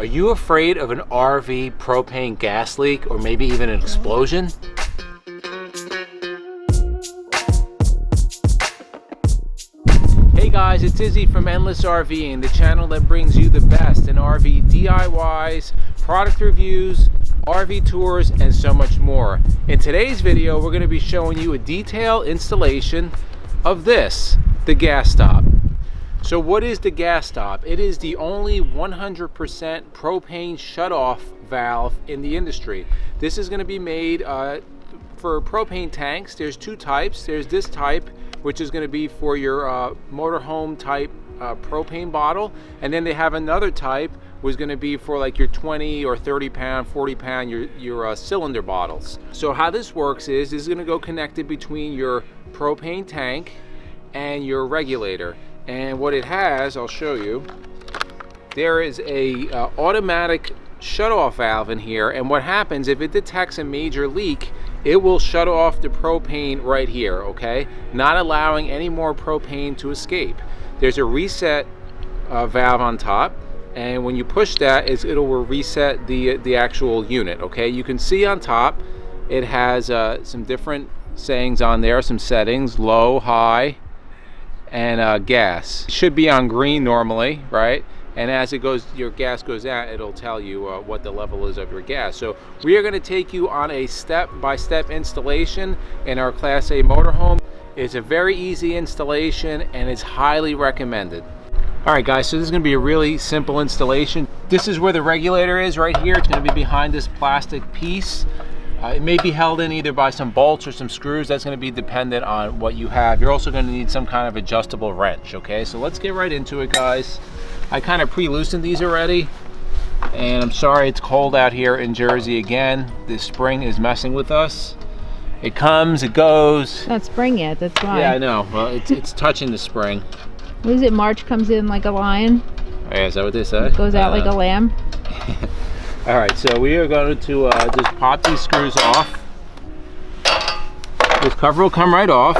Are you afraid of an RV propane gas leak or maybe even an explosion? Hey guys, it's Izzy from Endless RVing, the channel that brings you the best in RV DIYs, product reviews, RV tours, and so much more. In today's video, we're going to be showing you a detailed installation of this, the GasStop. So what is the GasStop? It is the only 100% propane shutoff valve in the industry. This is going to be made for propane tanks. There's two types. There's this type, which is going to be for your motorhome type propane bottle, and then they have another type was going to be for like your 20 or 30 pound, 40 pound, your cylinder bottles. So how this works is this is going to go connected between your propane tank and your regulator. And what it has, I'll show you, there is a automatic shutoff valve in here, and what happens if it detects a major leak, it will shut off the propane right here, okay? Not allowing any more propane to escape. There's a reset valve on top, and when you push that, it will reset the actual unit, okay? You can see on top, it has some different sayings on there, some settings, low, high, and gas. It should be on green normally, right? And as it goes, your gas goes out, it'll tell you what the level is of your gas. So we are going to take you on a step-by-step installation in our Class A motorhome. It's a very easy installation and it's highly recommended. All right guys, so this is going to be a really simple installation. This is where the regulator is right here. It's going to be behind this plastic piece. It may be held in either by some bolts or some screws. That's going to be dependent on what you have. You're also going to need some kind of adjustable wrench, okay? So let's get right into it, guys. I kind of pre-loosened these already, and I'm sorry it's cold out here in Jersey again. This spring is messing with us. It comes, it goes. Not spring yet, that's why. Yeah, I know. Well, it's touching the spring. What is it, March comes in like a lion? Oh, yeah, is that what they said? It goes out like a lamb? All right, so we are going to just pop these screws off. This cover will come right off.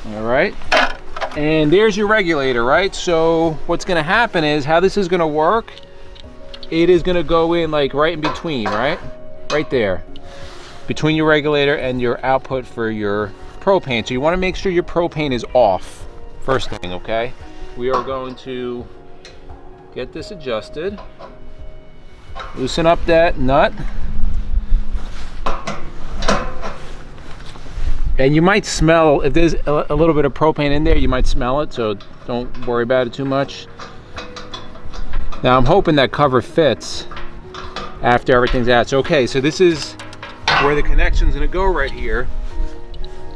All right, and there's your regulator, right? So what's going to happen is, how this is going to work, it is going to go in like right in between, right? Right there, between your regulator and your output for your propane. So you want to make sure your propane is off, first thing, okay? We are going to get this adjusted. Loosen up that nut. And you might smell, if there's a little bit of propane in there, you might smell it, so don't worry about it too much. Now I'm hoping that cover fits after everything's out. So okay, so this is where the connection's gonna go right here.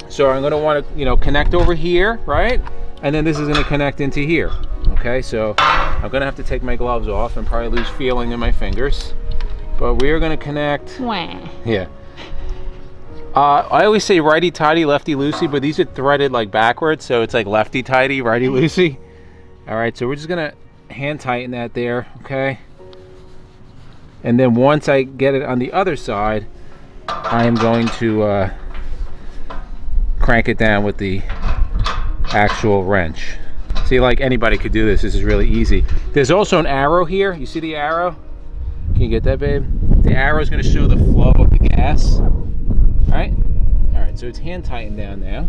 So I'm gonna want to, connect over here, right? And then this is gonna connect into here. Okay, so I'm gonna have to take my gloves off and probably lose feeling in my fingers, but we are gonna connect. Wah. Yeah. I always say righty tighty, lefty loosey, but these are threaded like backwards, so it's like lefty tighty, righty loosey. All right, so we're just gonna hand tighten that there, okay? And then once I get it on the other side, I am going to crank it down with the actual wrench. See, like anybody could do this. This is really easy. There's also an arrow here. You see the arrow? Can you get that, babe? The arrow is going to show the flow of the gas. All right? All right, so it's hand tightened down now.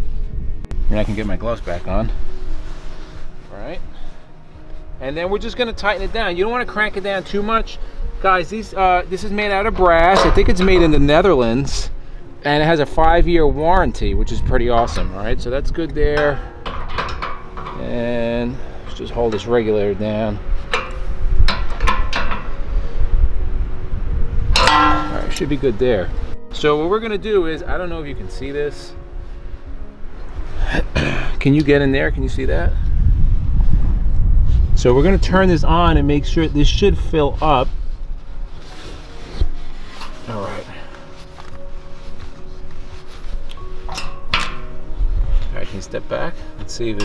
And I can get my gloves back on. All right? And then we're just going to tighten it down. You don't want to crank it down too much. Guys, this is made out of brass. I think it's made in the Netherlands. And it has a 5-year warranty, which is pretty awesome. All right, so that's good there. And let's just hold this regulator down. All right, should be good there. So what we're gonna do is, I don't know if you can see this. Can you get in there? Can you see that? So we're gonna turn this on and make sure this should fill up. All right. All right, can you step back? Let's see if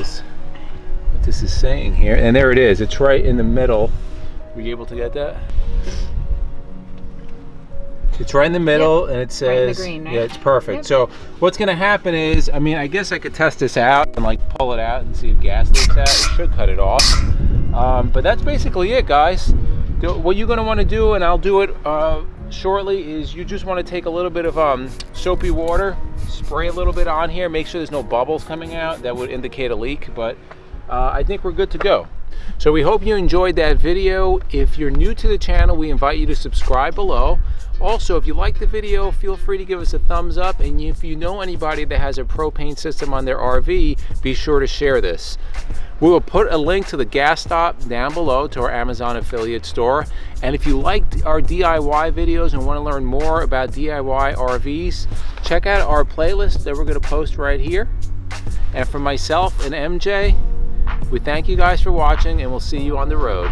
what this is saying here. And there it is. It's right in the middle. Were you able to get that? It's right in the middle, and it says, right in the green, right? Yeah, it's perfect. Yep. So what's going to happen is, I mean, I guess I could test this out and like pull it out and see if gas leaks out. It should cut it off. But that's basically it, guys. What you're going to want to do, and I'll do it shortly, is you just want to take a little bit of soapy water, spray a little bit on here, make sure there's no bubbles coming out. That would indicate a leak, but I think we're good to go. So we hope you enjoyed that video. If you're new to the channel, we invite you to subscribe below. Also, if you like the video, feel free to give us a thumbs up, and if you know anybody that has a propane system on their RV, be sure to share this. We will put a link to the GasStop down below to our Amazon affiliate store. And if you liked our DIY videos and want to learn more about DIY RVs, check out our playlist that we're going to post right here. And for myself and MJ, we thank you guys for watching, and we'll see you on the road.